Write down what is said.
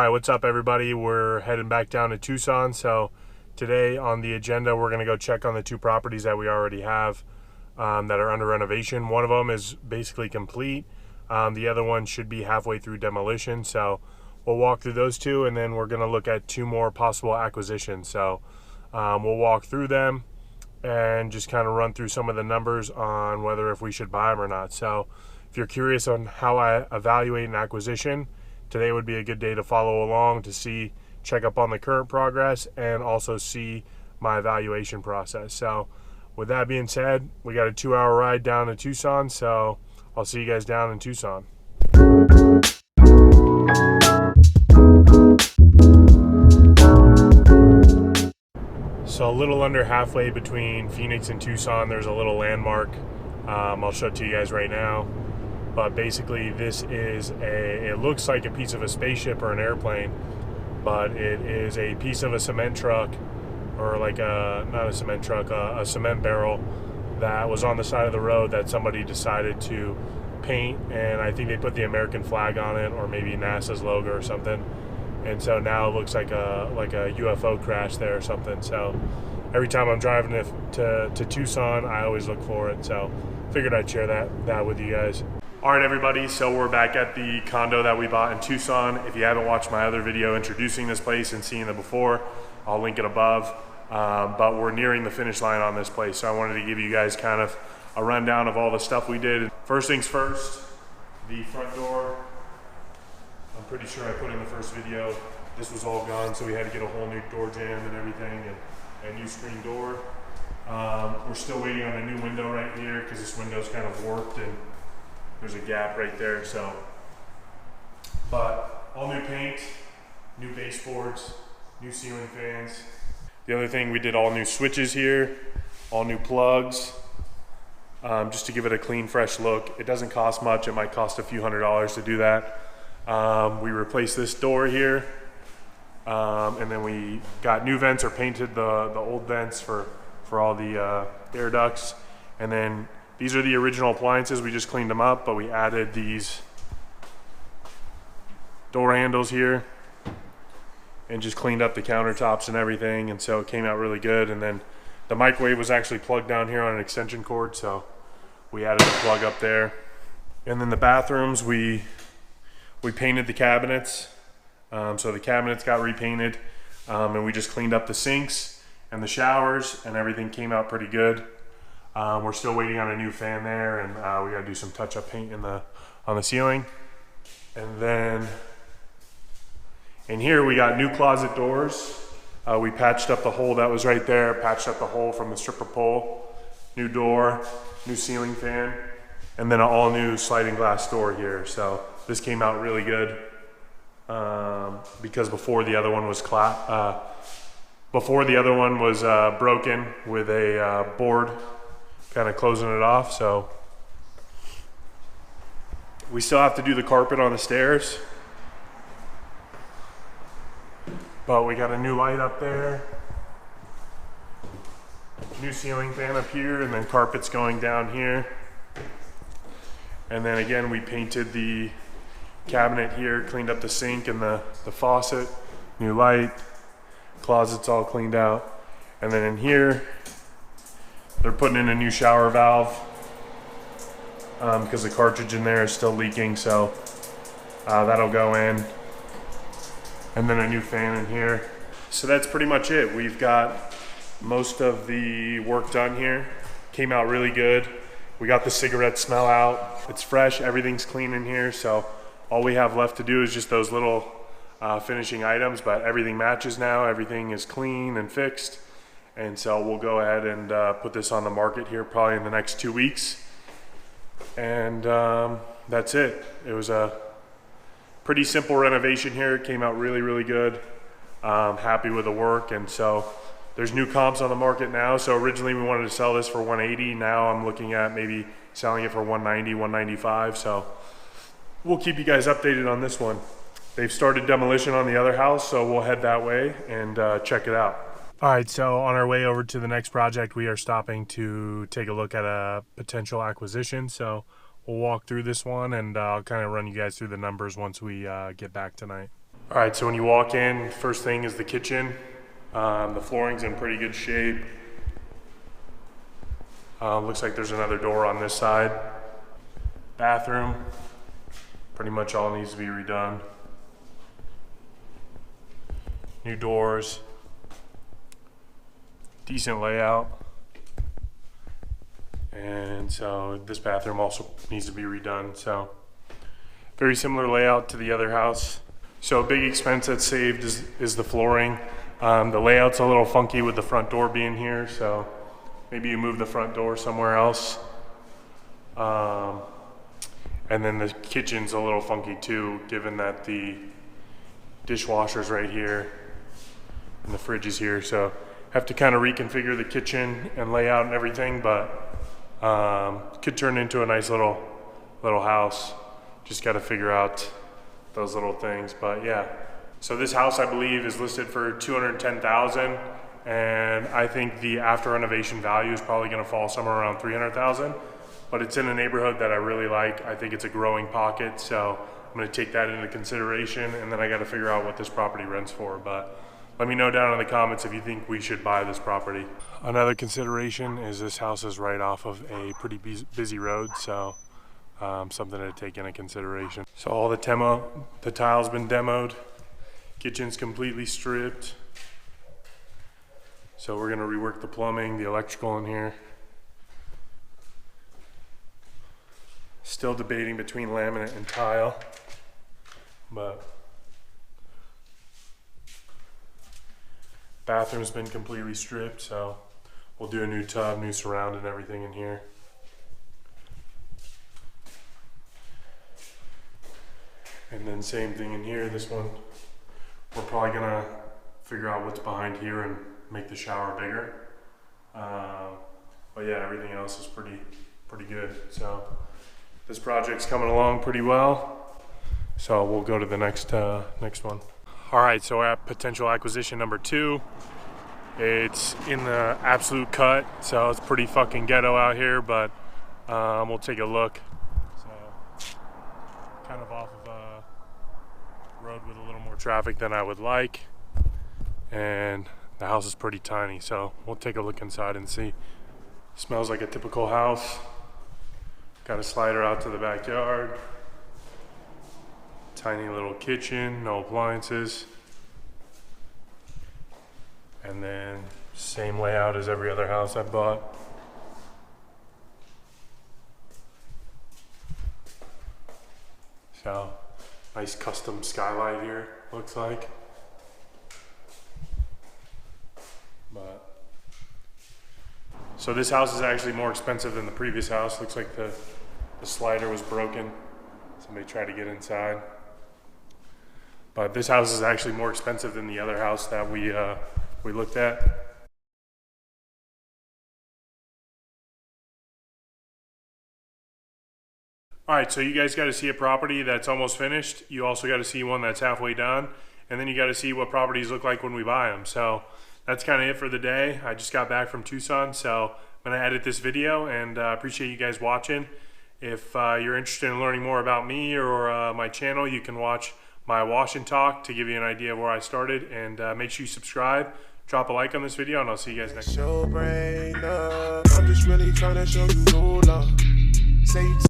Alright, what's up everybody? We're heading back down to Tucson. So today on the agenda, we're going to go check on the two properties that we already have that are under renovation. One of them is basically complete. The other one should be halfway through demolition. So we'll walk through those two, and then we're going to look at two more possible acquisitions. So we'll walk through them and just kind of run through some of the numbers on whether if we should buy them or not. So if you're curious on how I evaluate an acquisition, today would be a good day to follow along to check up on the current progress and also see my evaluation process. So with that being said, we got a 2-hour ride down to Tucson, so I'll see you guys down in Tucson. So a little under halfway between Phoenix and Tucson, there's a little landmark. I'll show it to you guys right now. But basically this is it looks like a piece of a spaceship or an airplane, but it is a piece of a cement truck, or like not a cement truck, a cement barrel that was on the side of the road that somebody decided to paint, and I think they put the American flag on it, or maybe NASA's logo or something. And so now it looks like a UFO crash there or something. So every time I'm driving to Tucson, I always look for it. So figured I'd share that with you guys. All right, everybody, so we're back at the condo that we bought in Tucson. If you haven't watched my other video introducing this place and seeing it before, I'll link it above. But we're nearing the finish line on this place, so I wanted to give you guys kind of a rundown of all the stuff we did. First things first, the front door. I'm pretty sure I put in the first video, this was all gone, so we had to get a whole new door jamb and everything, and a new screen door. We're still waiting on a new window right here because this window's kind of warped and there's a gap right there. So, but all new paint, new baseboards, new ceiling fans. The other thing, we did all new switches here, all new plugs, just to give it a clean, fresh look. It doesn't cost much. It might cost a few $100s to do that. We replaced this door here, and then we got new vents, or painted the old vents for all the air ducts. And then these are the original appliances. We just cleaned them up, but we added these door handles here and just cleaned up the countertops and everything, and so it came out really good. And then the microwave was actually plugged down here on an extension cord, so we added a plug up there. And then the bathrooms, we painted the cabinets, so the cabinets got repainted, and we just cleaned up the sinks and the showers, and everything came out pretty good. We're still waiting on a new fan there, and we gotta do some touch-up paint on the ceiling. And then in here we got new closet doors. We patched up the hole that was right there, patched up the hole from the stripper pole, new door, new ceiling fan, and then an all new sliding glass door here. So this came out really good, because before the other one was broken with a board kind of closing it off. So we still have to do the carpet on the stairs, but we got a new light up there, new ceiling fan up here, and then carpets going down here. And then again, we painted the cabinet here, cleaned up the sink and the faucet, new light, closet's all cleaned out. And then in here, they're putting in a new shower valve because the cartridge in there is still leaking, so that'll go in. And then a new fan in here. So that's pretty much it. We've got most of the work done here. Came out really good. We got the cigarette smell out. It's fresh, everything's clean in here, so all we have left to do is just those little finishing items, but everything matches now. Everything is clean and fixed. And so we'll go ahead and put this on the market here probably in the next 2 weeks. And that's it. It was a pretty simple renovation here. It came out really, really good. Happy with the work. And so there's new comps on the market now. So originally we wanted to sell this for 180. Now I'm looking at maybe selling it for 190, 195. So we'll keep you guys updated on this one. They've started demolition on the other house, so we'll head that way and check it out. All right, so on our way over to the next project, we are stopping to take a look at a potential acquisition. So we'll walk through this one, and I'll kind of run you guys through the numbers once we get back tonight. All right, so when you walk in, first thing is the kitchen. The flooring's in pretty good shape. Looks like there's another door on this side. Bathroom, pretty much all needs to be redone. New doors, decent layout. And so this bathroom also needs to be redone. So very similar layout to the other house. So a big expense that's saved is the flooring. The layout's a little funky with the front door being here, so maybe you move the front door somewhere else. And then the kitchen's a little funky too, given that the dishwasher's right here and the fridge is here. So have to kind of reconfigure the kitchen and layout and everything, but could turn into a nice little house. Just got to figure out those little things, but yeah. So this house, I believe, is listed for $210,000, and I think the after renovation value is probably going to fall somewhere around $300,000. But it's in a neighborhood that I really like. I think it's a growing pocket, so I'm going to take that into consideration, and then I got to figure out what this property rents for. But let me know down in the comments if you think we should buy this property. Another consideration is this house is right off of a pretty busy road, so something to take into consideration. So all the tile's been demoed. Kitchen's completely stripped. So we're gonna rework the plumbing, the electrical in here. Still debating between laminate and tile, but bathroom's been completely stripped, so we'll do a new tub, new surround and everything in here. And then same thing in here. This one, we're probably gonna figure out what's behind here and make the shower bigger. But yeah, everything else is pretty good. So this project's coming along pretty well. So we'll go to the next one. All right, so we're at potential acquisition number 2. It's in the absolute cut, so it's pretty fucking ghetto out here, but we'll take a look. So kind of off of a road with a little more traffic than I would like, and the house is pretty tiny, so we'll take a look inside and see. Smells like a typical house. Got a slider out to the backyard. Tiny little kitchen, no appliances. And then same layout as every other house I bought. So nice custom skylight here, looks like. But so this house is actually more expensive than the previous house. Looks like the slider was broken. Somebody tried to get inside. But this house is actually more expensive than the other house that we looked at. All right, so you guys got to see a property that's almost finished. You also got to see one that's halfway done, and then you got to see what properties look like when we buy them. So that's kind of it for the day. I just got back from Tucson, so I'm gonna edit this video, and appreciate you guys watching. If you're interested in learning more about me or my channel, you can watch my wash and talk to give you an idea of where I started, and make sure you subscribe, drop a like on this video, and I'll see you guys next time. I'm just really trying to show you